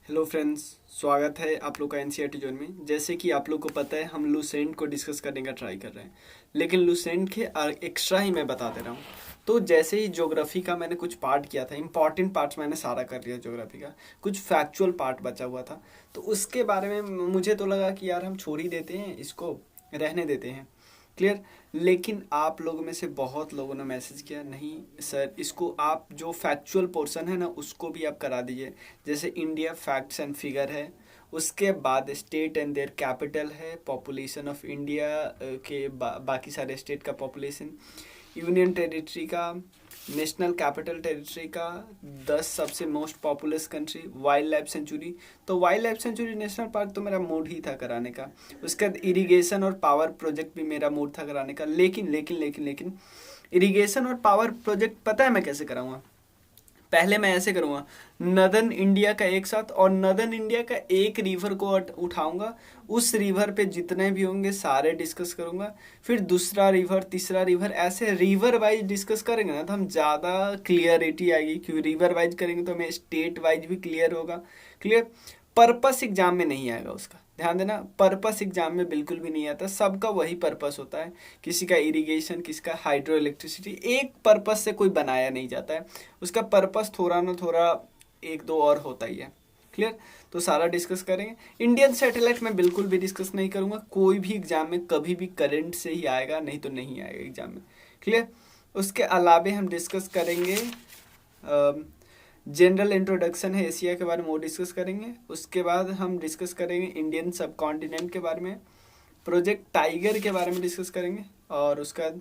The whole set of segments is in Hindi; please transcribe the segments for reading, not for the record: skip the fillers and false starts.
हेलो फ्रेंड्स, स्वागत है आप लोग का एनसीईआरटी जोन में। जैसे कि आप लोग को पता है, हम लूसेंट को डिस्कस करने का ट्राई कर रहे हैं, लेकिन लूसेंट के एक्स्ट्रा ही मैं बता दे रहा हूँ। तो जैसे ही ज्योग्राफी का मैंने कुछ पार्ट किया था, इंपॉर्टेंट पार्ट्स मैंने सारा कर लिया ज्योग्राफी का, कुछ फैक्चुअल पार्ट बचा हुआ था। तो उसके बारे में मुझे तो लगा कि यार हम छोड़ ही देते हैं, इसको रहने देते हैं। क्लियर। लेकिन आप लोगों में से बहुत लोगों ने मैसेज किया, नहीं सर इसको आप जो फैक्चुअल पोर्शन है ना उसको भी आप करा दीजिए। जैसे इंडिया फैक्ट्स एंड फिगर है, उसके बाद स्टेट एंड देयर कैपिटल है, पॉपुलेशन ऑफ इंडिया के बाकी सारे स्टेट का पॉपुलेशन, यूनियन टेरिटरी का, नेशनल कैपिटल टेरिटरी का, 10 सबसे most populous country, wild life sanctuary. तो wild life sanctuary national park तो मेरा मूड ही था कराने का। उसके बाद इरिगेशन और पावर प्रोजेक्ट भी मेरा मूड था कराने का, लेकिन लेकिन लेकिन लेकिन इरिगेशन और पावर प्रोजेक्ट पता है मैं कैसे कराऊंगा? पहले मैं ऐसे करूँगा, नदर्न इंडिया का एक साथ, और नदर्न इंडिया का एक रिवर को उठाऊंगा, उस रिवर पे जितने भी होंगे सारे डिस्कस करूंगा। फिर दूसरा रिवर, तीसरा रिवर, ऐसे रिवर वाइज डिस्कस करेंगे ना तो हम ज़्यादा क्लियरिटी आएगी, क्योंकि रिवर वाइज करेंगे तो हमें स्टेट वाइज भी क्लियर होगा। क्लियर। पर्पस एग्जाम में नहीं आएगा उसका, ध्यान देना, पर्पस एग्जाम में बिल्कुल भी नहीं आता। सबका वही पर्पस होता है, किसी का इरिगेशन, किसी का हाइड्रो इलेक्ट्रिसिटी, एक पर्पस से कोई बनाया नहीं जाता है। उसका पर्पस थोड़ा ना थोड़ा एक दो और होता ही है। क्लियर। तो सारा डिस्कस करेंगे। इंडियन सैटेलाइट में बिल्कुल भी डिस्कस नहीं करूंगा, कोई भी एग्जाम में कभी भी करंट से ही आएगा, नहीं तो नहीं आएगा एग्जाम में। क्लियर। उसके अलावे हम डिस्कस करेंगे जनरल इंट्रोडक्शन है एशिया के बारे में, वो डिस्कस करेंगे। उसके बाद हम डिस्कस करेंगे इंडियन सब कॉन्टिनेंट के बारे में, प्रोजेक्ट टाइगर के बारे में डिस्कस करेंगे, और उसके बाद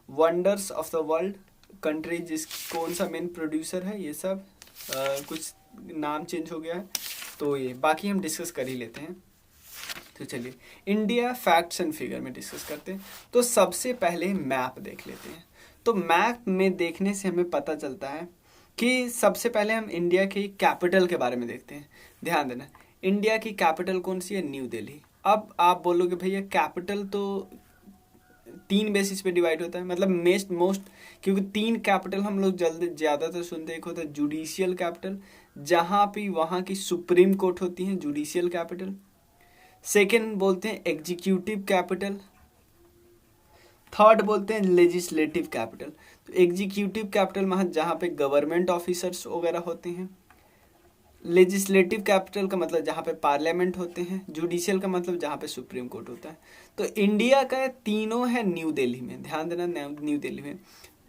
wonders of the world, country जिस कौन सा मेन प्रोड्यूसर है, ये सब कुछ नाम चेंज हो गया है तो ये बाकी हम डिस्कस कर ही लेते हैं। तो चलिए इंडिया फैक्ट्स एंड फिगर में डिस्कस करते हैं। तो सबसे पहले मैप देख लेते हैं। तो मैप में देखने से हमें पता चलता है कि सबसे पहले हम इंडिया की कैपिटल के बारे में देखते हैं। ध्यान देना, इंडिया की कैपिटल कौन सी है? न्यू दिल्ली। अब आप बोलोगे भैया कैपिटल तो 3 बेसिस पे डिवाइड होता है, मतलब मोस्ट, क्योंकि 3 कैपिटल हम लोग जल्दी ज़्यादातर सुनते, एक होता है जुडिशियल कैपिटल, जहाँ पे वहाँ की सुप्रीम कोर्ट होती है, जुडिशियल कैपिटल। सेकेंड बोलते हैं एग्जीक्यूटिव कैपिटल। थर्ड बोलते हैं लेजिस्लेटिव कैपिटल। तो एग्जीक्यूटिव कैपिटल वहाँ जहाँ पे गवर्नमेंट ऑफिसर्स वगैरह होते हैं। लेजिस्लेटिव कैपिटल का मतलब जहाँ पे पार्लियामेंट होते हैं। जुडिशियल का मतलब जहाँ पे सुप्रीम कोर्ट होता है। तो इंडिया का तीनों है न्यू दिल्ली में, ध्यान देना, न्यू दिल्ली में।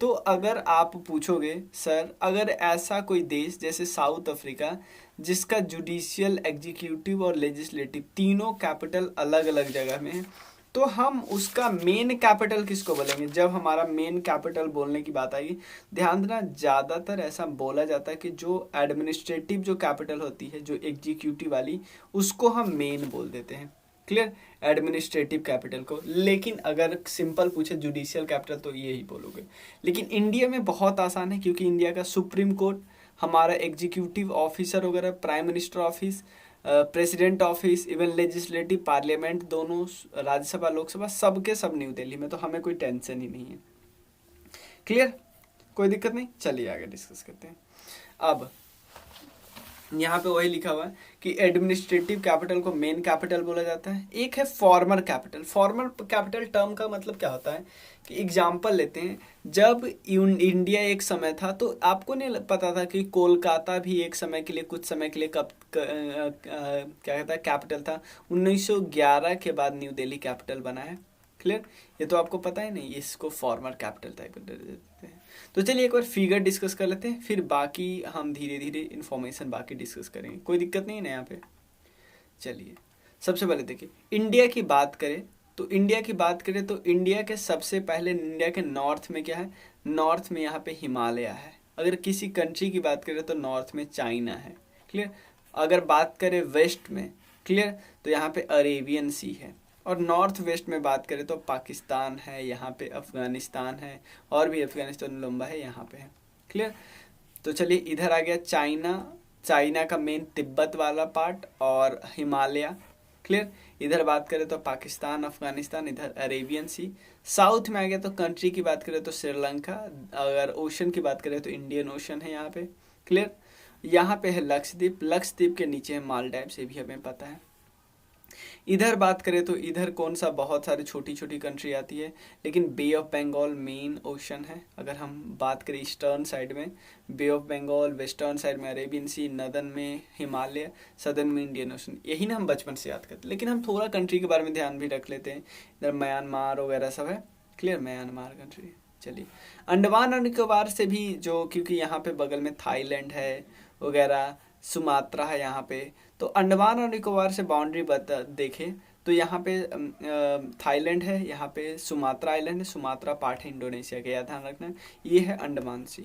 तो अगर आप पूछोगे सर, अगर ऐसा कोई देश जैसे साउथ अफ्रीका, जिसका जुडिशियल, एग्जीक्यूटिव और लेजिस्लेटिव तीनों कैपिटल अलग अलग जगह में है, तो हम उसका मेन कैपिटल किसको बोलेंगे? जब हमारा मेन कैपिटल बोलने की बात आएगी, ध्यान देना, ज़्यादातर ऐसा बोला जाता है कि जो एडमिनिस्ट्रेटिव जो कैपिटल होती है, जो एग्जीक्यूटिव वाली, उसको हम मेन बोल देते हैं। क्लियर। एडमिनिस्ट्रेटिव कैपिटल को। लेकिन अगर सिंपल पूछे जुडिशियल कैपिटल तो ये ही बोलोगे। लेकिन इंडिया में बहुत आसान है, क्योंकि इंडिया का सुप्रीम कोर्ट, हमारा एग्जीक्यूटिव ऑफिसर वगैरह, prime minister office, president office, even legislative, parliament, दोनों, राज्यसभा, लोकसभा, सबके सब न्यू दिल्ली में। तो हमें कोई टेंशन ही नहीं है। क्लियर, कोई दिक्कत नहीं। चलिए आगे डिस्कस करते हैं। अब यहाँ पे वही लिखा हुआ है कि एडमिनिस्ट्रेटिव कैपिटल को मेन कैपिटल बोला जाता है। एक है farmer capital. Farmer capital term का मतलब क्या होता है कि एग्जाम्पल लेते हैं, जब इंडिया एक समय था, तो आपको नहीं पता था कि कोलकाता भी एक समय के लिए, कुछ समय के लिए क्या कहता है कैपिटल था। 1911 के बाद न्यू दिल्ली कैपिटल बना है। क्लियर। ये तो आपको पता है नहीं, इसको फॉर्मर कैपिटल टाइप देते हैं। तो चलिए एक बार फिगर डिस्कस कर लेते हैं, फिर बाकी हम धीरे धीरे इन्फॉर्मेशन बाकी डिस्कस करेंगे, कोई दिक्कत नहीं है ना यहाँ पे। चलिए सबसे पहले देखिए, इंडिया की बात करें तो इंडिया के सबसे पहले, इंडिया के नॉर्थ में क्या है? नॉर्थ में यहाँ पे हिमालय है। अगर किसी कंट्री की बात करें तो नॉर्थ में चाइना है। क्लियर। अगर बात करें वेस्ट में, क्लियर, तो यहाँ पे अरेबियन सी है। और नॉर्थ वेस्ट में बात करें तो पाकिस्तान है, यहाँ पे अफगानिस्तान है, और भी अफगानिस्तान लंबा है, यहाँ पे है। क्लियर। तो चलिए इधर आ गया चाइना, चाइना का मेन तिब्बत वाला पार्ट और हिमालय। क्लियर। इधर बात करें तो पाकिस्तान, अफगानिस्तान, इधर अरेबियन सी। साउथ में आ गया तो कंट्री की बात करें तो श्रीलंका, अगर ओशन की बात करें तो इंडियन ओशन है यहाँ पे। क्लियर। यहाँ पे है लक्षद्वीप, लक्षद्वीप के नीचे है मालदीव, से भी हमें पता है। इधर बात करें तो इधर कौन सा बहुत सारी छोटी छोटी कंट्री आती है, लेकिन बे ऑफ बंगाल मेन ओशन है। अगर हम बात करें ईस्टर्न साइड में बे ऑफ बंगाल, वेस्टर्न साइड में अरेबियन सी, नदन में हिमालय, सदर्न में इंडियन ओशन, यही ना हम बचपन से याद करते हैं। लेकिन हम थोड़ा कंट्री के बारे में ध्यान भी रख लेते हैं, इधर म्यांमार वगैरह सब है। Clear, Myanmar country. चलिए, अंडमान और निकोबार से भी जो, क्योंकि यहाँ पे बगल में थाईलैंड है वगैरह, सुमात्रा है यहाँ पे, तो अंडमान और निकोबार से बाउंड्री देखें तो यहाँ पे थाईलैंड है, यहाँ पे सुमात्रा आइलैंड है, सुमात्रा पार्ट है इंडोनेशिया के, याद ध्यान रखना। ये है अंडमान सी।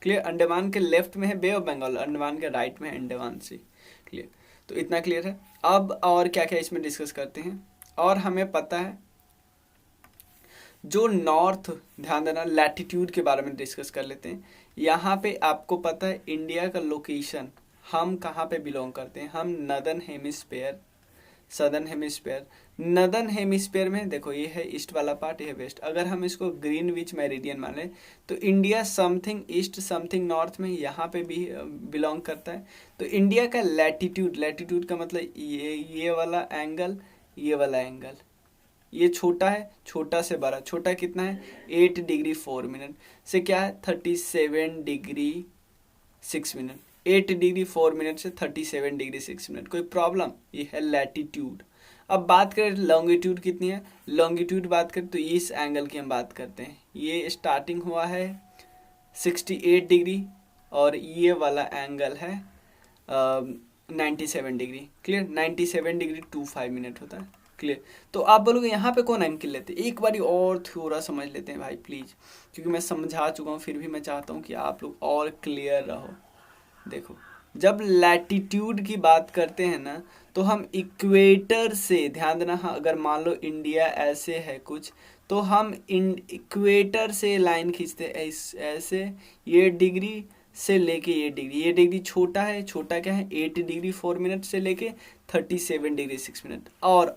क्लियर, अंडमान के लेफ्ट में है बे ऑफ बंगाल, अंडमान के राइट में है अंडमान सी। क्लियर, तो इतना क्लियर है। अब और क्या क्या इसमें डिस्कस करते हैं। और हमें पता है जो नॉर्थ, ध्यान देना, लैटिट्यूड के बारे में डिस्कस कर लेते हैं। यहाँ पे आपको पता है इंडिया का लोकेशन, हम कहाँ पे बिलोंग करते हैं, हम northern hemisphere, southern hemisphere. Northern hemisphere में देखो ये है ईस्ट वाला पार्ट, ये है वेस्ट। अगर हम इसको ग्रीनविच मेरिडियन माने तो India something east something north में यहाँ पे भी बिलोंग करता है। तो इंडिया का लैटिट्यूड, लैटिट्यूड का मतलब ये वाला एंगल, ये वाला एंगल, ये छोटा है, छोटा से बड़ा, छोटा कितना है 8 डिग्री 4 मिनट से क्या है 37 डिग्री 6 मिनट, 8 डिग्री 4 मिनट से 37 डिग्री 6 मिनट। कोई प्रॉब्लम, ये है लैटिट्यूड। अब बात करें लॉन्गिट्यूड कितनी है, लॉन्गिट्यूड बात करें तो इस एंगल की हम बात करते हैं, ये स्टार्टिंग हुआ है 68 डिग्री और ये वाला एंगल है 97 डिग्री। क्लियर, 97 डिग्री 25 मिनट होता है। क्लियर, तो आप बोलोगे यहाँ पे कौन एंगल लेते हैं, एक बारी और थोड़ा समझ लेते हैं भाई प्लीज, क्योंकि मैं समझा चुका हूँ, फिर भी मैं चाहता हूँ कि आप लोग और क्लियर रहो। देखो, जब लैटिट्यूड की बात करते हैं ना तो हम इक्वेटर से, ध्यान देना, हाँ, अगर मान लो इंडिया ऐसे है कुछ, तो हम इक्वेटर से लाइन खींचते हैं ऐसे, ये डिग्री से लेके ये डिग्री, ये डिग्री छोटा है, छोटा क्या है 8 डिग्री 4 मिनट से लेके 37 डिग्री 6 मिनट। और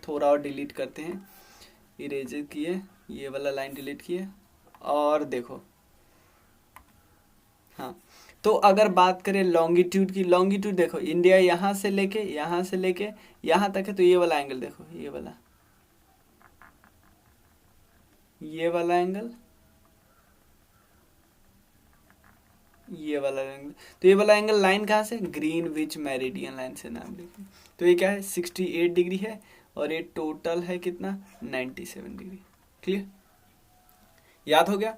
थोड़ा और डिलीट करते हैं, इरेजर किए, ये वाला लाइन डिलीट किए, और देखो, हाँ, तो अगर बात करें लॉन्गिट्यूड की, लॉन्गिट्यूड देखो इंडिया यहाँ से लेके यहाँ तक है, तो ये वाला एंगल देखो, ये वाला एंगल, ये वाला एंगल, तो ये वाला एंगल लाइन कहाँ से, ग्रीनविच मेरिडियन लाइन से नाम लेते हैं। तो ये क्या है 68 डिग्री है और ये टोटल है कितना 97 डिग्री। क्लियर, याद हो गया।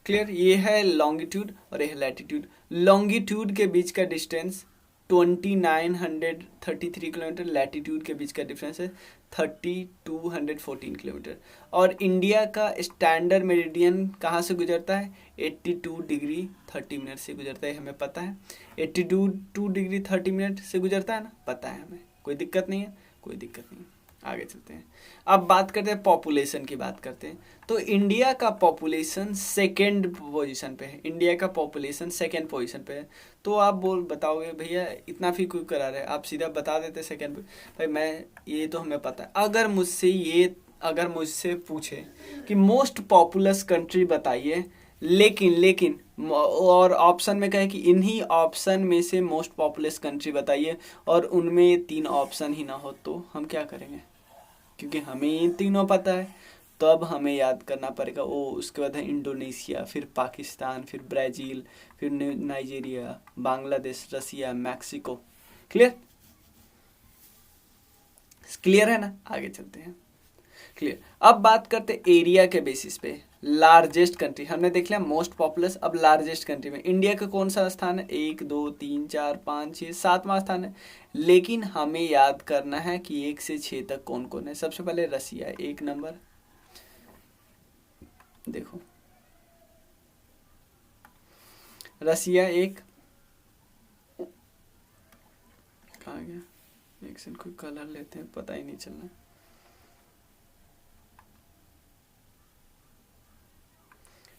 क्लियर, ये है लॉन्गिट्यूड और ये है लैटिट्यूड। लॉन्गिट्यूड के बीच का डिस्टेंस 2933 किलोमीटर, लैटिट्यूड के बीच का डिफरेंस है 3214 किलोमीटर। और इंडिया का स्टैंडर्ड मेरिडियन कहाँ से गुजरता है, 82 डिग्री 30 मिनट से गुजरता है, हमें पता है 82 डिग्री 30 मिनट से गुजरता है ना, पता है हमें, कोई दिक्कत नहीं है, कोई दिक्कत नहीं है। आगे चलते हैं, अब बात करते हैं पॉपुलेशन की, बात करते हैं। तो इंडिया का पॉपुलेशन सेकेंड पोजीशन पे है, इंडिया का पॉपुलेशन सेकेंड पोजीशन पे है। तो आप बताओगे भैया इतना फी क्यों करा रहे हैं, आप सीधा बता देते सेकेंड पे। भाई मैं, ये तो हमें पता है, अगर मुझसे पूछे कि मोस्ट पॉपुलस कंट्री बताइए, लेकिन और ऑप्शन में कहे कि इन्हीं ऑप्शन में से मोस्ट पॉपुलस कंट्री बताइए, और उनमें 3 ऑप्शन ही ना हो, तो हम क्या करेंगे, क्योंकि हमें ये तीनों पता है, तो अब हमें याद करना पड़ेगा। उसके बाद है इंडोनेशिया, फिर पाकिस्तान, फिर ब्राज़ील, फिर नाइजीरिया, बांग्लादेश, रसिया, मैक्सिको। क्लियर, क्लियर है ना, आगे चलते हैं। क्लियर, अब बात करते हैं एरिया के बेसिस पे, लार्जेस्ट कंट्री हमने देख लिया, मोस्ट पॉपुलस। अब लार्जेस्ट कंट्री में इंडिया का कौन सा स्थान है, 1 2 3 4 5 6 7वां स्थान है, लेकिन हमें याद करना है कि 1 से 6 तक कौन कौन है। सबसे पहले रसिया 1 नंबर, देखो रसिया 1, कहाँ गया, एक सेकंड, कोई कलर लेते हैं, पता ही नहीं चलना।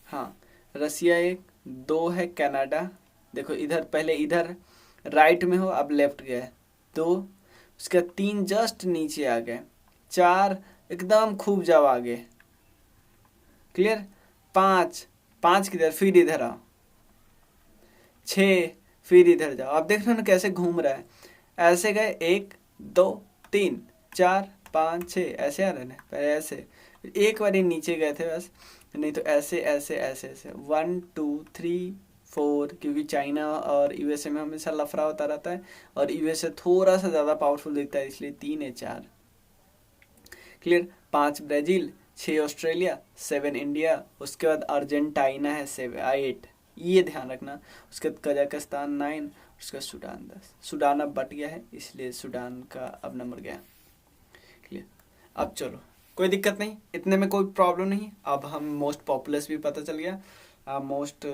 हाँ, रसिया 1, 2 है कनाडा, देखो इधर पहले इधर राइट में हो, अब लेफ्ट गया, 2, उसका 3 जस्ट नीचे आ गए, 4 एकदम खूब जाओ आगे। क्लियर, 5 किधर, फिर इधर आओ, 6, फिर इधर जाओ, आप देख रहे हो ना कैसे घूम रहा है। ऐसे गए 1 2 3 4 5 6, ऐसे आ रहे ना, पहले ऐसे, एक बार नीचे गए थे बस, नहीं तो ऐसे ऐसे ऐसे ऐसे 1 2 3 4, क्योंकि चाइना और यूएसए में हमेशा लफड़ा होता रहता है, और यूएसए थोड़ा सा ज़्यादा पावरफुल दिखता है, इसलिए 3 है 4। क्लियर। 5 ब्राज़ील, 6 ऑस्ट्रेलिया, 7 इंडिया, उसके बाद अर्जेंटीना है 8, ये ध्यान रखना। उसके बाद कजाकिस्तान 9, उसका सूडान 10। सूडान अब बट गया है, इसलिए सूडान का अब नंबर गया। क्लियर। अब चलो, कोई दिक्कत नहीं, इतने में कोई प्रॉब्लम नहीं। अब हम मोस्ट पॉपुलस भी पता चल गया, मोस्ट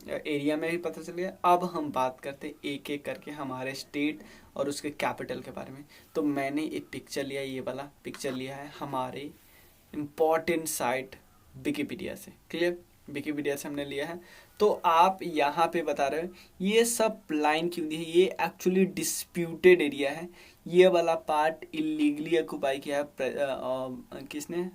एरिया में भी पता चल गया। अब हम बात करते एक एक करके हमारे स्टेट और उसके कैपिटल के बारे में। तो मैंने एक पिक्चर लिया, ये वाला पिक्चर लिया है हमारे इम्पॉर्टेंट साइट विकिपीडिया से। क्लियर, विकिपीडिया से हमने लिया है। तो आप यहाँ पे बता रहे हो ये सब लाइन क्यों दी है, ये एक्चुअली डिस्प्यूटेड एरिया है। ये वाला पार्ट इलीगली ऑक्युपाई किया है किसने,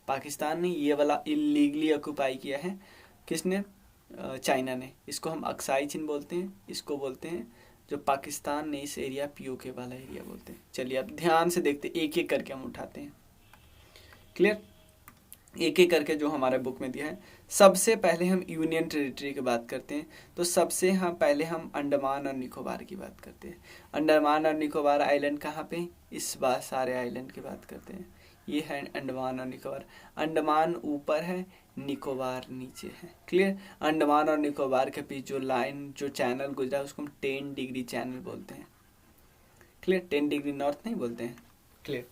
पाकिस्तान ने। ये वाला इलीगली ऑक्युपाई किया है किसने, चाइना ने। इसको हम अक्साई चीन बोलते हैं, इसको बोलते हैं जो पाकिस्तान ने इस एरिया पीओके वाला एरिया बोलते हैं। चलिए अब ध्यान से देखते, एक एक करके हम उठाते हैं। क्लियर, एक एक करके जो हमारे बुक में दिया है। सबसे पहले हम यूनियन टेरिटरी की बात करते हैं। तो सबसे पहले हम अंडमान और निकोबार की बात करते हैं। अंडमान और निकोबार आइलैंड कहाँ पे, इस बार सारे आइलैंड की बात करते हैं। ये है अंडमान और निकोबार। अंडमान ऊपर है, निकोबार नीचे है। क्लियर। अंडमान और निकोबार के बीच जो लाइन, जो चैनल गुजरा है, उसको हम 10 डिग्री चैनल बोलते हैं। क्लियर, 10 डिग्री नॉर्थ नहीं बोलते हैं, क्लियर,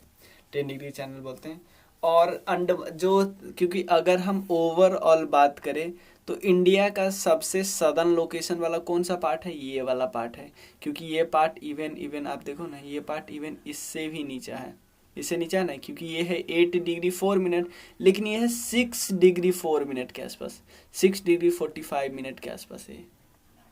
10 डिग्री चैनल बोलते हैं। और क्योंकि अगर हम ओवरऑल बात करें तो इंडिया का सबसे सदर्न लोकेशन वाला कौन सा पार्ट है, ये वाला पार्ट है। क्योंकि ये पार्ट इवन आप देखो ना, ये पार्ट इवन इससे भी नीचा है, इससे नीचा है ना, क्योंकि ये है 8 डिग्री 4 मिनट, लेकिन ये है 6 डिग्री 4 मिनट के आसपास, 6 डिग्री 45 मिनट के आसपास है।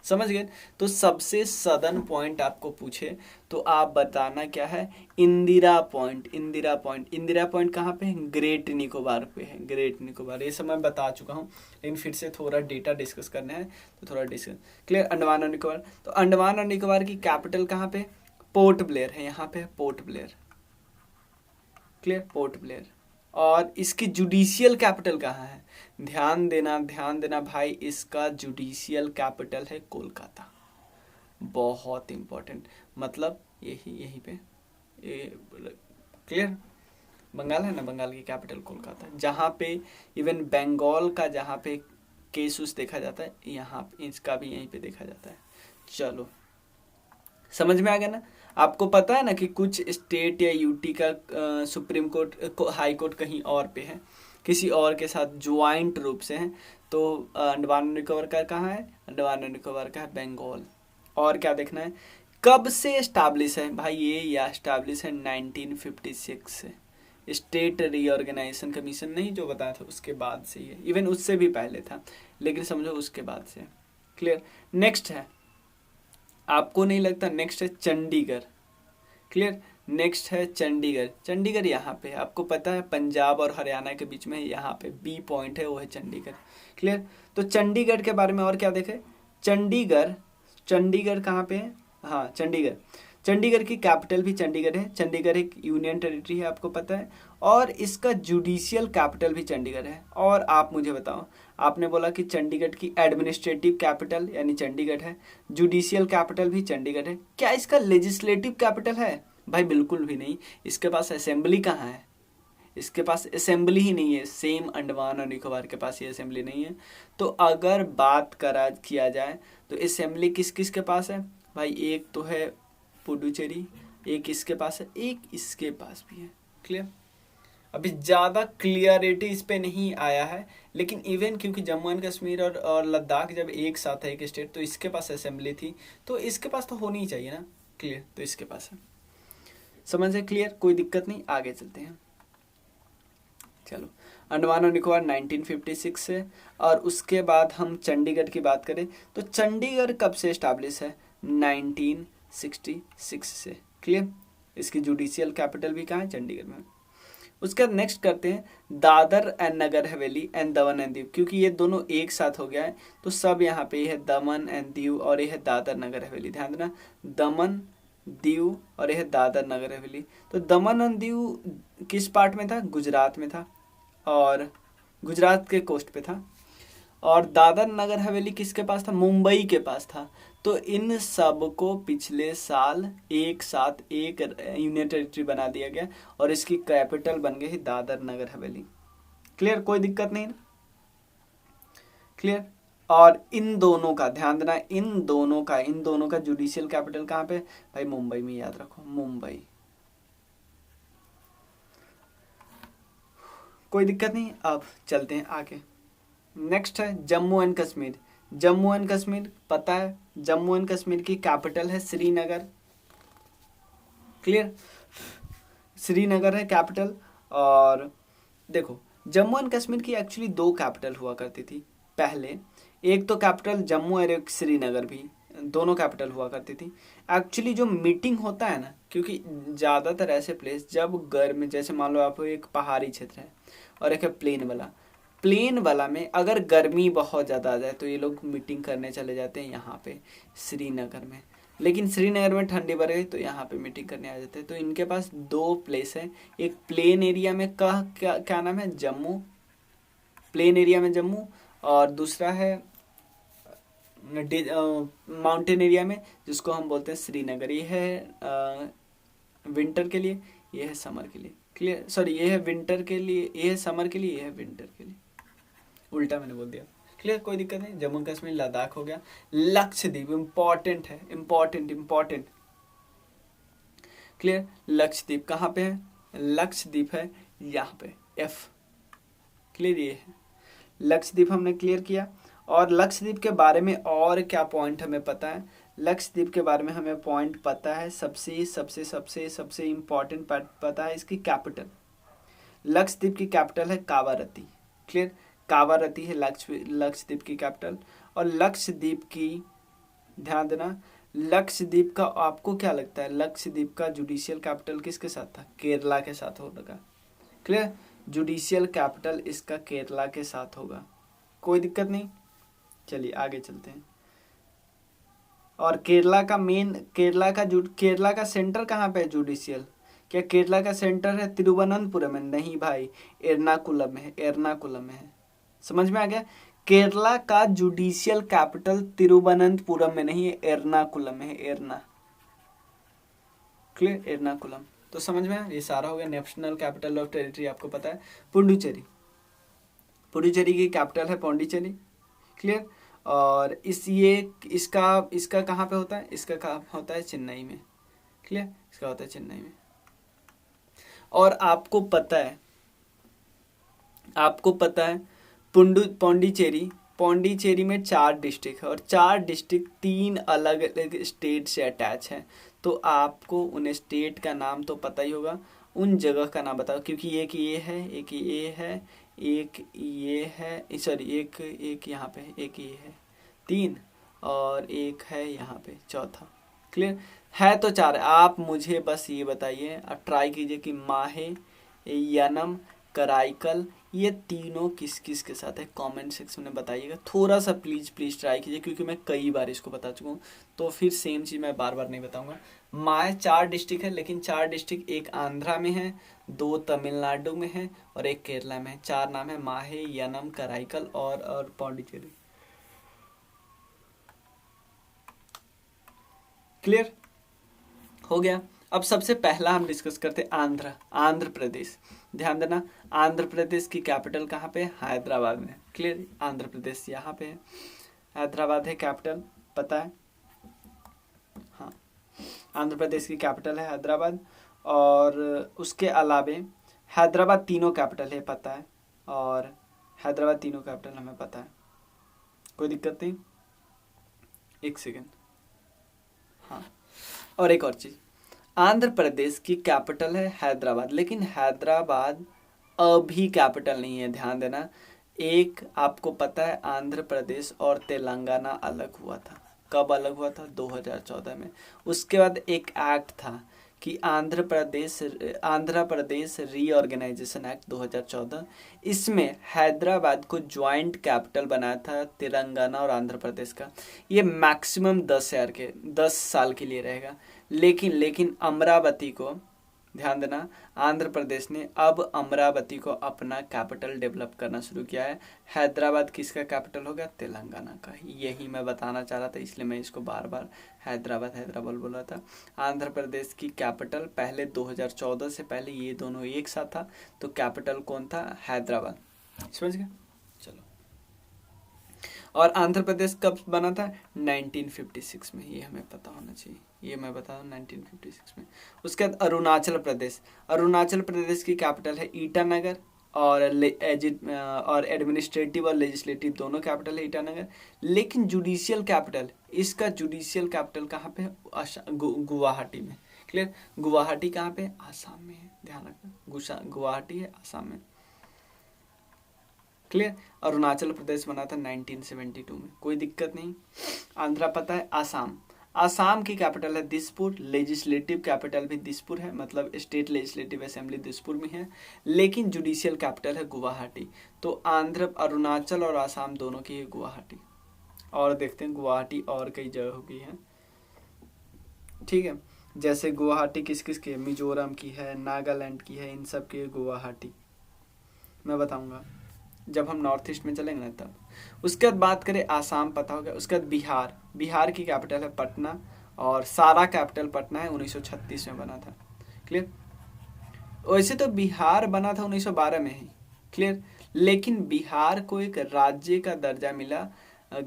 समझ गए। तो सबसे सदर्न पॉइंट आपको पूछे तो आप बताना क्या है, Indira point. Indira point, Indira point कहाँ पे है, ग्रेट निकोबार पे है। ग्रेट निकोबार, ये सब मैं बता चुका हूँ, लेकिन फिर से थोड़ा डेटा डिस्कस करना है तो थोड़ा डिस्कस। क्लियर। अंडमान और निकोबार, तो अंडमान और निकोबार की कैपिटल कहाँ पे, पोर्ट ब्लेयर है, यहाँ पे port Blair. Clear, port Blair. और इसकी जुडिशियल कैपिटल कहाँ है, ध्यान देना भाई, इसका जुडिशियल कैपिटल है कोलकाता। बहुत इंपॉर्टेंट, मतलब यही पे क्लियर। बंगाल है ना, बंगाल की कैपिटल कोलकाता, जहाँ पे इवन बंगाल का जहाँ पे केस उस देखा जाता है, यहाँ इसका भी यहीं पे देखा जाता है। चलो समझ में आ गया ना। आपको पता है ना कि कुछ स्टेट या यूटी का सुप्रीम कोर्ट, हाई कोर्ट कहीं और पे है, किसी और के साथ ज्वाइंट रूप से है। तो अंडमान और निकोबार का कहाँ है, अंडमान और निकोबार का है बंगाल। और क्या देखना है, कब से एस्टैब्लिश है भाई, ये एस्टैब्लिश है 1956 से। स्टेट रीऑर्गेनाइजेशन कमीशन नहीं जो बताया था, उसके बाद से ही है, इवन उससे भी पहले था, लेकिन समझो उसके बाद से। क्लियर। नेक्स्ट है, आपको नहीं लगता, नेक्स्ट है चंडीगढ़। क्लियर, नेक्स्ट है चंडीगढ़। चंडीगढ़ यहाँ पे, आपको पता है पंजाब और हरियाणा के बीच में यहाँ पे बी पॉइंट है, वो है चंडीगढ़। क्लियर। तो चंडीगढ़ के बारे में और क्या देखें, चंडीगढ़, चंडीगढ़ कहाँ पे है, हाँ चंडीगढ़। चंडीगढ़ की कैपिटल भी चंडीगढ़ है। चंडीगढ़ एक यूनियन टेरिटरी है, आपको पता है, और इसका जुडिशियल कैपिटल भी चंडीगढ़ है। और आप मुझे बताओ, आपने बोला कि चंडीगढ़ की एडमिनिस्ट्रेटिव कैपिटल यानी चंडीगढ़ है, जुडिशियल कैपिटल भी चंडीगढ़ है, क्या इसका लेजिस्लेटिव कैपिटल है, भाई बिल्कुल भी नहीं। इसके पास असेंबली कहाँ है, इसके पास असेंबली ही नहीं है। सेम अंडमान और निकोबार के पास ये असेंबली नहीं है। तो अगर बात किया जाए तो असेंबली किस किस के पास है भाई, एक तो है पुडुचेरी, एक इसके पास है, एक इसके पास भी है। क्लियर। अभी ज़्यादा क्लियरिटी इस पे नहीं आया है, लेकिन इवन क्योंकि जम्मू एंड कश्मीर और लद्दाख जब एक साथ है एक स्टेट, तो इसके पास असेंबली थी, तो इसके पास तो होनी ही चाहिए ना। क्लियर, तो इसके पास है। समझ है, क्लियर, कोई दिक्कत नहीं, आगे चलते हैं। चलो, अंडमान और निकोबार 1956 से। और उसके बाद हम चंडीगढ़ की बात करें तो चंडीगढ़ कब से इस्टेब्लिश है, 1966 से। क्लियर। इसकी जुडिशियल कैपिटल भी कहाँ है, चंडीगढ़ में। उसके बाद नेक्स्ट करते हैं Dadar and Nagar Haveli and Daman and Diu, क्योंकि ये दोनों एक साथ हो गया है तो सब यहाँ पे ये है दमन एंड दीव और ये है दादर नगर हवेली। ध्यान देना, दमन दीव और यह है दादर नगर हवेली। तो दमन एंड दीव किस पार्ट में था? गुजरात में था, और गुजरात के कोस्ट पे था। और दादर नगर हवेली किसके पास था? मुंबई के पास था। तो इन सब को पिछले साल एक साथ एक यूनियन टेरिटरी बना दिया गया और इसकी कैपिटल बन गई दादर नगर हवेली। क्लियर? कोई दिक्कत नहीं ना? क्लियर? और इन दोनों का ध्यान देना, इन दोनों का जुडिशियल कैपिटल कहाँ पे? भाई मुंबई में, याद रखो मुंबई। कोई दिक्कत नहीं। अब चलते हैं आगे। नेक्स्ट है जम्मू एंड कश्मीर। जम्मू एंड कश्मीर पता है, जम्मू एंड कश्मीर की कैपिटल है श्रीनगर। क्लियर? श्रीनगर है कैपिटल। और देखो, जम्मू एंड कश्मीर की एक्चुअली दो कैपिटल हुआ करती थी पहले। एक तो कैपिटल जम्मू और एक श्रीनगर, भी दोनों कैपिटल हुआ करती थी। एक्चुअली जो मीटिंग होता है ना, क्योंकि ज़्यादातर ऐसे प्लेस जब गर्म, जैसे मान लो आप एक पहाड़ी क्षेत्र है और एक है प्लेन वाला में अगर गर्मी बहुत ज़्यादा आ जाए तो ये लोग मीटिंग करने चले जाते हैं यहाँ पे श्रीनगर में। लेकिन श्रीनगर में ठंडी बढ़ गई तो यहाँ पे मीटिंग करने आ जाते हैं। तो इनके पास दो प्लेस है, एक प्लेन एरिया में क्या नाम है? जम्मू, प्लेन एरिया में जम्मू, और दूसरा है माउंटेन एरिया में जिसको हम बोलते हैं श्रीनगर। ये है विंटर के लिए, ये है समर के लिए। क्लियर? सॉरी, ये है विंटर के लिए, ये है समर के लिए, ये है विंटर के लिए। उल्टा मैंने बोल दिया। क्लियर? कोई दिक्कत नहीं। जम्मू कश्मीर, लद्दाख हो गया। लक्षद्वीप इंपॉर्टेंट है, इंपॉर्टेंट। क्लियर? लक्षद्वीप कहाँ पे है? लक्षद्वीप है यहाँ पे, एफ। क्लियर? ये है लक्षद्वीप, हमने क्लियर किया। और लक्षद्वीप के बारे में और क्या पॉइंट हमें पता है? लक्षद्वीप के बारे में हमें पॉइंट पता है, सबसे इम्पॉर्टेंट पता है इसकी कैपिटल। लक्षद्वीप की कैपिटल है कावारती। क्लियर? कावारती है लक्षद्वीप की कैपिटल। और लक्षद्वीप की, ध्यान देना, लक्षद्वीप का आपको क्या लगता है, लक्षद्वीप का जुडिशियल कैपिटल किसके साथ था? केरला के साथ होगा। क्लियर? जुडिशियल कैपिटल इसका केरला के साथ होगा। कोई दिक्कत नहीं। चलिए आगे चलते हैं। और केरला का सेंटर कहाँ पे है जुडिशियल? क्या केरला का सेंटर है तिरुवनंतपुरम में? नहीं भाई, एर्नाकुलम में है, एर्नाकुलम में है। समझ में आ गया? केरला का जुडिशियल कैपिटल तिरुवनंतपुरम में नहीं है, एर्नाकुलम में है, क्लियर? एर्नाकुलम। तो समझ में आया? ये सारा हो गया। नेशनल कैपिटल ऑफ टेरिटरी आपको पता है पुडुचेरी। पुडुचेरी की कैपिटल है पौंडीचेरी। क्लियर? और इसका कहाँ पे होता है? इसका कहाँ होता है? चेन्नई में। क्लियर? इसका होता है चेन्नई में। और आपको पता है पौंडीचेरी में 4 डिस्ट्रिक्ट है और 4 डिस्ट्रिक्ट 3 अलग अलग स्टेट से अटैच है। तो आपको उन स्टेट का नाम तो पता ही होगा, उन जगह का नाम बताओ, क्योंकि एक ये है, एक ये है, एक ये है, सॉरी एक यहाँ पे, एक ये है, 3, और एक है यहाँ पे चौथा। क्लियर है? तो 4 है। आप मुझे बस ये बताइए, आप ट्राई कीजिए कि माहे, यनम, कराईकल, ये तीनों किस किस के साथ है। कमेंट सेक्शन में बताइएगा। थोड़ा सा प्लीज़ ट्राई कीजिए, क्योंकि मैं कई बार इसको बता चुका हूँ तो फिर सेम चीज़ मैं बार बार नहीं बताऊँगा। माहे 4 डिस्ट्रिक्ट है, लेकिन 4 डिस्ट्रिक्ट एक आंध्रा में है, 2 तमिलनाडु में है और एक केरला में है। 4 नाम है माहे, यनम, कराईकल और पौंडीचेरी। क्लियर हो गया? अब सबसे पहला हम डिस्कस करते हैं आंध्र प्रदेश। ध्यान देना, आंध्र प्रदेश की कैपिटल कहाँ पे है? हैदराबाद में। क्लियर? आंध्र प्रदेश यहाँ पे है, हैदराबाद है कैपिटल, पता है? हाँ, आंध्र प्रदेश की कैपिटल है हैदराबाद। और उसके अलावे हैदराबाद तीनों कैपिटल है, पता है? और हैदराबाद तीनों कैपिटल हमें पता है, कोई दिक्कत नहीं। एक सेकेंड। हाँ, और एक और चीज़, आंध्र प्रदेश की कैपिटल है हैदराबाद, लेकिन हैदराबाद अभी कैपिटल नहीं है। ध्यान देना, एक आपको पता है आंध्र प्रदेश और तेलंगाना अलग हुआ था। कब अलग हुआ था? 2014 में। उसके बाद एक एक्ट था कि आंध्र प्रदेश रीऑर्गेनाइजेशन एक्ट 2014, इसमें हैदराबाद को ज्वाइंट कैपिटल बनाया था तेलंगाना और आंध्र प्रदेश का। ये मैक्सिमम 10 साल के लिए रहेगा। लेकिन अमरावती को, ध्यान देना, आंध्र प्रदेश ने अब अमरावती को अपना कैपिटल डेवलप करना शुरू किया है। हैदराबाद किसका कैपिटल होगा? तेलंगाना का। यही मैं बताना चाह रहा था, इसलिए मैं इसको बार बार हैदराबाद बोला था। आंध्र प्रदेश की कैपिटल पहले 2014 से पहले ये दोनों एक साथ था, तो कैपिटल कौन था? हैदराबाद। समझ गए? चलो। और आंध्र प्रदेश कब बना था? 1956 में। ये हमें पता होना चाहिए, ये मैं बता दूं 1956 में। उसके बाद अरुणाचल प्रदेश की कैपिटल है ईटानगर, और एडमिनिस्ट्रेटिव और लेजिस्लेटिव दोनों कैपिटल है ईटानगर। लेकिन जुडिशियल कैपिटल, इसका जुडिशियल कैपिटल कहाँ पे? गुवाहाटी में। क्लियर? गुवाहाटी कहाँ पे? आसाम में है, ध्यान रखना, गुवाहाटी है आसाम में। क्लियर? अरुणाचल प्रदेश बना था 1972 में, कोई दिक्कत नहीं। आंध्रा पता है, आसाम की कैपिटल है दिसपुर, लेजिस्लेटिव कैपिटल भी दिसपुर है, मतलब स्टेट लेजिस्लेटिव असेंबली दिसपुर में है, लेकिन जुडिशियल कैपिटल है गुवाहाटी। तो अरुणाचल और आसाम दोनों की है गुवाहाटी। और देखते हैं गुवाहाटी और कई जगह की है, ठीक है। जैसे गुवाहाटी किस किस की है? मिजोरम की है, नागालैंड की है, इन सब की है गुवाहाटी। मैं बताऊंगा जब हम नॉर्थ ईस्ट में चलेंगे ना तब। उसके बाद बात करें, आसाम पता हो गया। उसके बाद बिहार की कैपिटल है पटना, और सारा कैपिटल पटना है, 1936 में बना था। क्लियर? वैसे तो बिहार बना था 1912 में ही। क्लियर? लेकिन बिहार को एक राज्य का दर्जा मिला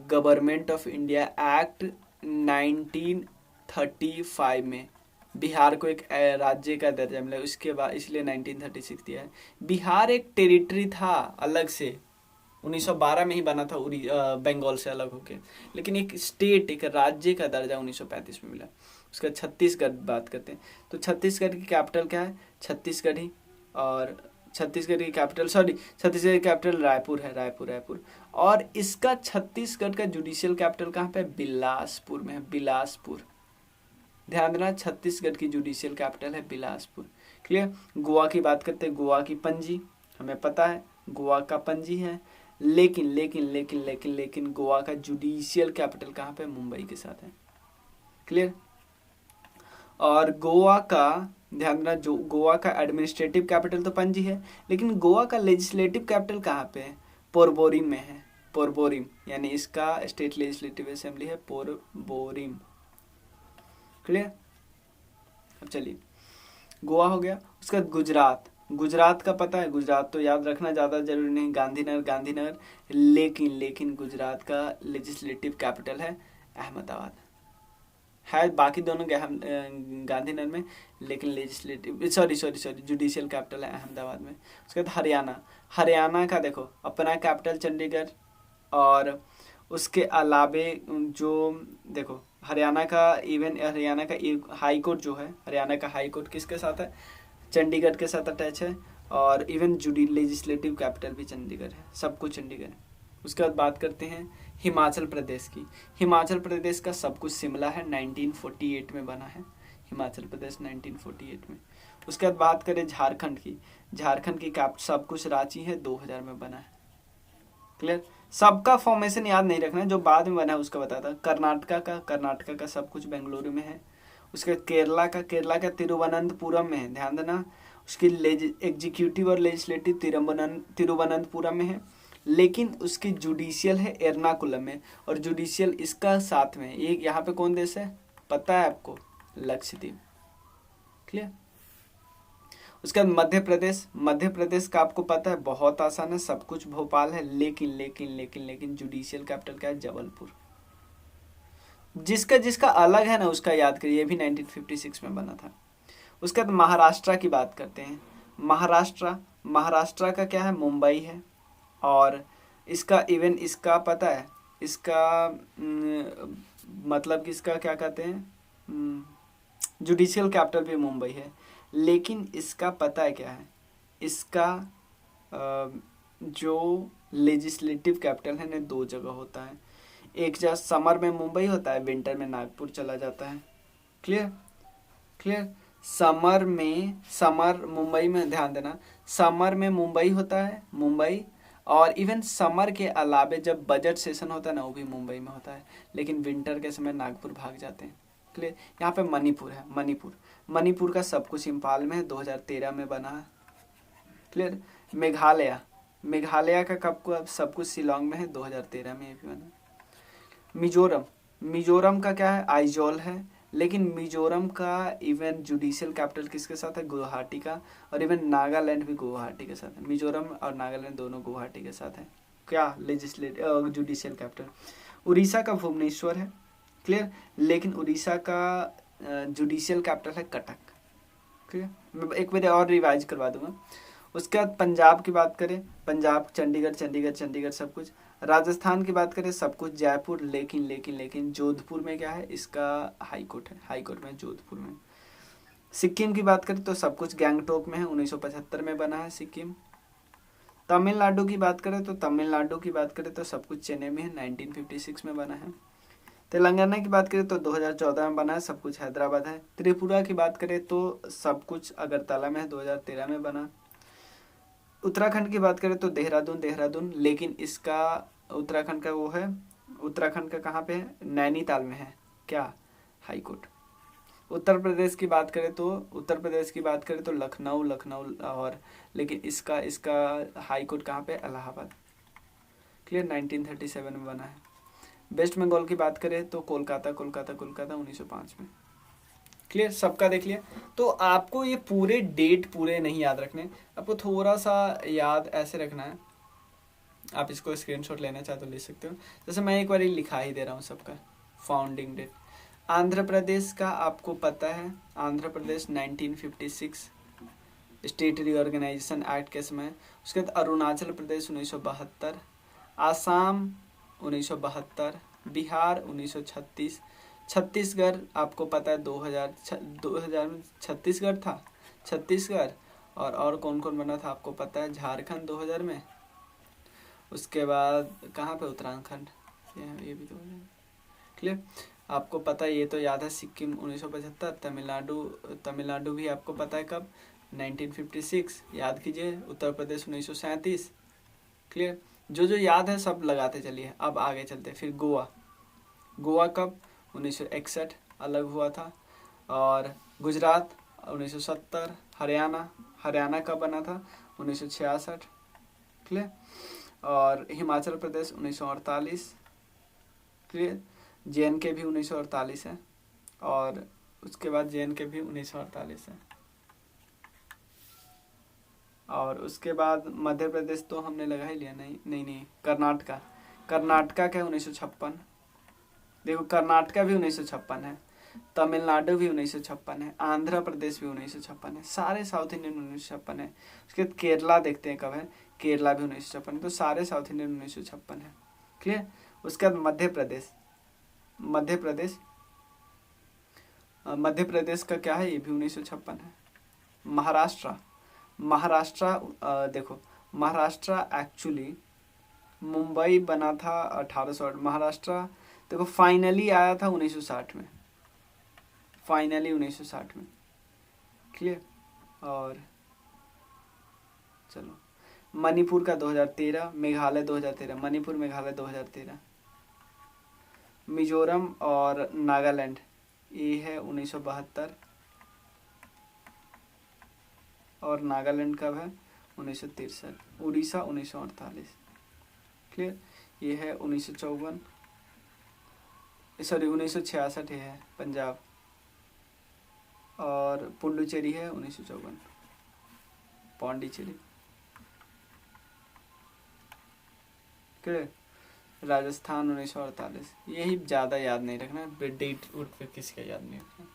गवर्नमेंट ऑफ इंडिया एक्ट 1935 में। बिहार को एक राज्य का दर्जा मिला, उसके बाद इसलिए 1936 दिया है। बिहार एक टेरिटरी था अलग से, 1912 में ही बना था बंगाल से अलग होके, लेकिन एक स्टेट, एक राज्य का दर्जा 1935 में मिला। उसका छत्तीसगढ़ बात करते हैं, तो छत्तीसगढ़ की कैपिटल क्या है? छत्तीसगढ़ ही। और छत्तीसगढ़ की कैपिटल रायपुर है, रायपुर। और इसका छत्तीसगढ़ का जुडिशियल कैपिटल कहाँ पे? बिलासपुर में है, बिलासपुर। ध्यान देना, छत्तीसगढ़ की जुडिशियल कैपिटल है बिलासपुर। क्लियर? गोवा की बात करते हैं, गोवा की पणजी, हमें पता है गोवा का पणजी है, लेकिन गोवा का जुडिशियल कैपिटल कहाँ पे? मुंबई के साथ है। क्लियर? और गोवा का, ध्यान देना, जो गोवा का एडमिनिस्ट्रेटिव कैपिटल तो पणजी है, लेकिन गोवा का लेजिस्लेटिव कैपिटल कहाँ पे है? पोरबोरिम में है, पोरबोरिम, यानी इसका स्टेट लेजिस्लेटिव असेंबली है पोरबोरिम। क्लियर? अब चलिए, गोवा हो गया। उसका गुजरात का पता है, गुजरात तो याद रखना ज़्यादा जरूरी नहीं, गांधीनगर, लेकिन गुजरात का लेजिस्लेटिव कैपिटल है अहमदाबाद है। बाकी दोनों गांधीनगर में, लेकिन लेजिस्लेटिव जुडिशियल कैपिटल है अहमदाबाद में। उसके बाद हरियाणा का देखो अपना कैपिटल चंडीगढ़, और उसके अलावे जो देखो हरियाणा का हाई कोर्ट जो है, हरियाणा का हाई कोर्ट किसके साथ है? चंडीगढ़ के साथ अटैच है, और इवन लेजिस्लेटिव कैपिटल भी चंडीगढ़ है, सब कुछ चंडीगढ़ है। उसके बाद बात करते हैं हिमाचल प्रदेश की। हिमाचल प्रदेश का सब कुछ शिमला है, 1948 में बना है हिमाचल प्रदेश, 1948 में। उसके बाद बात करें झारखंड की सब कुछ रांची है, 2000 में बना है। क्लियर? सबका फॉर्मेशन याद नहीं रखना, जो बाद में बना है उसका बताता। कर्नाटका का सब कुछ बेंगलुरु में है। उसके केरला का तिरुवनंतपुरम में है, ध्यान देना। उसकी एग्जीक्यूटिव और लेजिस्लेटिव तिरुवनंतपुरम में है, लेकिन उसकी जुडिशियल है एर्नाकुलम में, और जुडिशियल इसका साथ में। ये यहाँ पे कौन देश है पता है आपको? लक्षद्वीप। क्लियर? उसके बाद मध्य प्रदेश का आपको पता है, बहुत आसान है, सब कुछ भोपाल है, लेकिन जुडिशियल कैपिटल क्या है? जबलपुर। जिसका अलग है ना उसका याद करिए, ये भी 1956 में बना था। उसके बाद महाराष्ट्र की बात करते हैं। महाराष्ट्र का क्या है? मुंबई है, और इसका पता है, इसका मतलब कि इसका क्या कहते हैं? जुडिशियल कैपिटल भी मुंबई है, लेकिन इसका पता है क्या है? इसका जो लेजिस्लेटिव कैपिटल है ना, 2 जगह होता है। एक जगह समर में मुंबई होता है, विंटर में नागपुर चला जाता है। क्लियर? समर मुंबई में, ध्यान देना, समर में मुंबई होता है, मुंबई। और इवन समर के अलावे जब बजट सेशन होता है ना, वो भी मुंबई में होता है, लेकिन विंटर के समय नागपुर भाग जाते हैं। क्लियर। यहाँ पे मणिपुर है, मणिपुर का सब कुछ इम्फाल में है, 2013 में बना है। क्लियर। मेघालय का कब सब कुछ शिलोंग में है, 2013 में भी बना। मिजोरम का क्या है, आइजोल है, लेकिन मिजोरम का इवन जुडिशियल कैपिटल किसके साथ है, गुवाहाटी का। और इवन नागालैंड भी गुवाहाटी के साथ है, मिजोरम और नागालैंड दोनों गुवाहाटी के साथ है क्या, लेजिस्लेटिव जुडिशियल कैपिटल। उड़ीसा का भुवनेश्वर है। क्लियर। लेकिन उड़ीसा का जुडिशियल कैपिटल है कटक। क्लियर। मैं एक बार और रिवाइज करवा दूंगा। उसके बाद पंजाब की बात करें, पंजाब चंडीगढ़ सब कुछ। राजस्थान की बात करें, सब कुछ जयपुर, लेकिन जोधपुर में क्या है, इसका हाई कोर्ट है, हाई कोर्ट में जोधपुर में। सिक्किम की बात करें तो सब कुछ गैंगटोक में है, 1975 में बना है सिक्किम। तमिलनाडु की बात करें तो सब कुछ चेन्नई में है, 1956 में बना है। तेलंगाना की बात करें तो 2014 में बना है, सब कुछ हैदराबाद है। त्रिपुरा की बात करें तो सब कुछ अगरतला में है, 2013 में बना। उत्तराखंड की बात करें तो देहरादून, लेकिन इसका उत्तराखंड का वो है, उत्तराखंड का कहाँ पे है, नैनीताल में है क्या, हाई कोर्ट। उत्तर प्रदेश की बात करें तो लखनऊ, और लेकिन इसका हाई कोर्ट कहाँ पे, इलाहाबाद। क्लियर। 1937 में बना है। वेस्ट बंगाल की बात करें तो कोलकाता 1905 में। क्लियर। सबका देख लिया। तो आपको ये पूरे डेट पूरे नहीं याद रखने, आपको थोड़ा सा याद ऐसे रखना है। आप इसको स्क्रीनशॉट लेना चाहे तो ले सकते हो, जैसे मैं एक बार लिखा ही दे रहा हूँ सबका। फाउंडिंग डेट आंध्र प्रदेश का आपको पता है, Andhra Pradesh 1956 state reorganisation act के समय। उसके बाद अरुणाचल प्रदेश 1972, आसाम 1972, बिहार 1936, छत्तीसगढ़ आपको पता है 2000 में छत्तीसगढ़ था, छत्तीसगढ़। और कौन कौन बना था आपको पता है, झारखंड 2000 में। उसके बाद कहाँ पे, उत्तराखंड, ये भी 2000। क्लियर। आपको पता है, ये तो याद है, सिक्किम 1975, तमिलनाडु भी आपको पता है कब, 1956 याद कीजिए। उत्तर प्रदेश 1937। क्लियर। जो याद है सब लगाते चलिए। अब आगे चलते, फिर गोवा कब, 1961 अलग हुआ था। और गुजरात 1970, हरियाणा कब बना था, 1966। क्लियर। और हिमाचल प्रदेश 1948। क्लियर। JNK भी 1948 है, और उसके बाद JNK भी 1948 है। और उसके बाद मध्य प्रदेश तो हमने लगा ही लिया, नहीं, कर्नाटका का 1956। देखो कर्नाटका भी 1956 है, तमिलनाडु भी 1956 है, आंध्र प्रदेश भी 1956 है, सारे साउथ इंडियन 1956 है। उसके बाद केरला देखते हैं कब है, केरला भी 1956 है, तो सारे साउथ इंडियन 1956 है। क्लियर। उसके बाद मध्य प्रदेश का क्या है, ये भी 1956 है। देखो महाराष्ट्र एक्चुअली मुंबई बना था 1800। महाराष्ट्र देखो फाइनली आया था 1960 में, फाइनली 1960 में। क्लियर। और चलो मणिपुर का 2013, मेघालय 2013, मणिपुर मेघालय 2013। मिजोरम और नागालैंड ये है 1972, और नागालैंड कब है, 1963। उड़ीसा 1948। क्लियर। ये है 1954, सॉरी 1966 है पंजाब, और पुडुचेरी है 1954, पौंडीचेरी। क्लियर। राजस्थान 1948। यही ज़्यादा याद नहीं रखना, डेट उट पे किसी का याद नहीं रखना।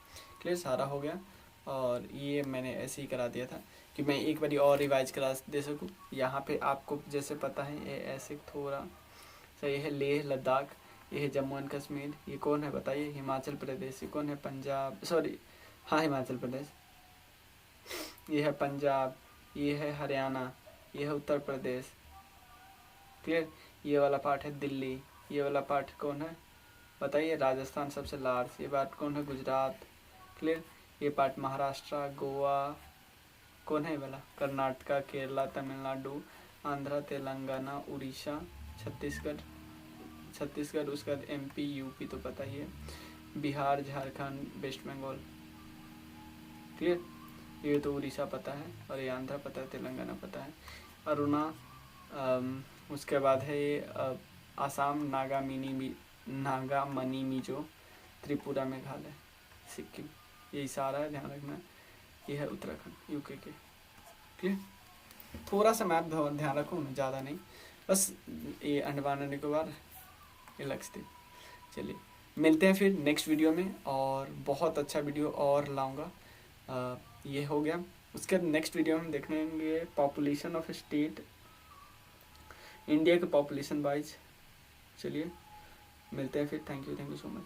क्लियर। सारा हो गया, और ये मैंने ऐसे ही करा दिया था कि मैं एक बारी और रिवाइज करा दे सकूँ। यहाँ पे आपको जैसे पता है, ये ऐसे थोड़ा सा, ये है लेह लद्दाख, ये है जम्मू एंड कश्मीर, ये कौन है बताइए, हिमाचल प्रदेश, ये कौन है, पंजाब, सॉरी हाँ हिमाचल प्रदेश, ये है पंजाब, ये है हरियाणा, ये है उत्तर प्रदेश। क्लियर। ये वाला पार्ट है दिल्ली, ये वाला पार्ट कौन है बताइए, राजस्थान सबसे लार्ज, ये पार्ट कौन है, गुजरात। क्लियर। ये पार्ट महाराष्ट्र, गोवा, कौन है वाला, कर्नाटका, केरला, तमिलनाडु, आंध्रा, तेलंगाना, उड़ीसा, छत्तीसगढ़, उसके बाद MP, UP तो पता ही है, बिहार, झारखंड, वेस्ट बंगाल। क्लियर, ये तो उड़ीसा पता है, और ये आंध्रा पता है, तेलंगाना पता है, उसके बाद है ये आसाम, नागामनी, मिजो, त्रिपुरा, मेघालय, सिक्किम, यही सारा है, ध्यान रखना। ये है उत्तराखंड, UK के। क्लियर, थोड़ा सा मैप ध्यान रखो, ज़्यादा नहीं, बस ये अंडमान और निकोबार, ये लक्षद्वीप। चलिए मिलते हैं फिर नेक्स्ट वीडियो में, और बहुत अच्छा वीडियो और लाऊंगा। ये हो गया, उसके बाद नेक्स्ट वीडियो में देखेंगे पॉपुलेशन ऑफ स्टेट, इंडिया के पॉपुलेशन वाइज। चलिए मिलते हैं फिर, थैंक यू सो मच।